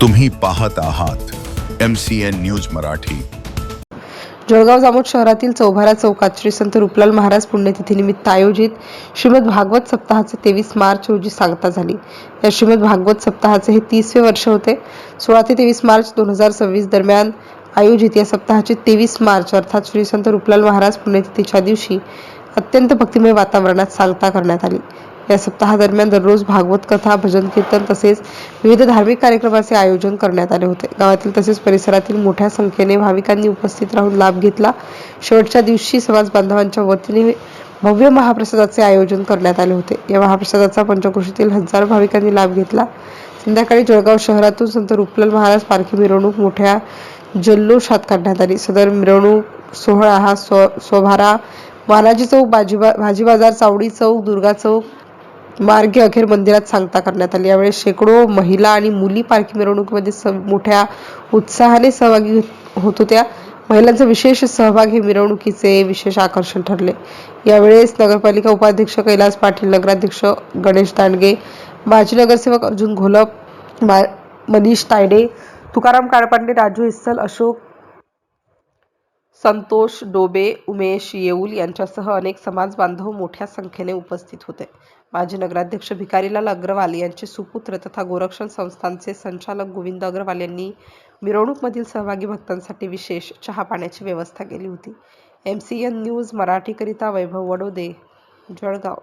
तुम्ही पाहत आहात MCN न्यूज मराठी। जळगाव जामोद शहरातील चौभारा चौकात श्री संत रूपलाल महाराज पुण्यतिथीनिमित्त आयोजित श्रीमद भागवत सप्ताहाचे 23 मार्च रोजी सांगता झाली। या श्रीमद भागवत सप्ताहाचे हे 30वे वर्ष होते। 16 ते 23 मार्च 2026 दरम्यान आयोजित या सप्ताहाचे 23 मार्च अर्थात श्री संत रूपलाल महाराज पुण्यतिथीच्या दिवशी अत्यंत भक्तिमय वातावरणात सांगता करण्यात आली। या सप्ताहादरम्यान दररोज भागवत कथा, भजन कीर्तन तसेच विविध धार्मिक कार्यक्रमाचे आयोजन करण्यात आले होते। गावातील तसेच परिसरातील मोठ्या संख्येने भाविकांनी उपस्थित राहून लाभ घेतला। शेवटच्या दिवशी समाज बांधवांच्या वतीने भव्य महाप्रसादाचे आयोजन करण्यात आले होते। या महाप्रसादाचा पंचक्रोशीतील हजारो भाविकांनी लाभ घेतला। संध्याकाळी जळगाव शहरातून संत रूपलाल महाराज पालखी मिरवणूक मोठ्या जल्लोषात काढण्यात आली। सदर मिरवणूक सोहळा हा चौभारा, वानाजी चौक, भाजी बाजार, चावडी चौक, दुर्गा चौक मार्गे अखेर मंदिरात सांगता करण्यात आली। यावेळी शेकडो महिला आणि मुली पालखी मिरवणुकीमध्ये मोठ्या उत्साहाने सहभागी होत होत्या। महिलांचा विशेष सहभाग हे मिरवणुकीचे विशेष आकर्षण ठरले। यावेळेस नगरपालिका उपाध्यक्ष कैलास पाटील, नगराध्यक्ष गणेश दांडगे, माजी नगरसेवक अर्जुन घोलप, मनीष तायडे, तुकाराम काळपांडे, राजू हिस्सल, अशोक संतोष डोबे, उमेश येऊल यांच्यासह अनेक समाज बांधव मोठ्या संख्येने उपस्थित होते। माजी नगराध्यक्ष भिकारीलाल अग्रवाल यांचे सुपुत्र तथा गोरक्षण संस्थानचे संचालक गोविंद अग्रवाल यांनी मिरवणूकमधील सहभागी भक्तांसाठी विशेष चहा पाण्याची व्यवस्था केली होती। MCN न्यूज मराठीकरिता वैभव वडोदे, जळगाव।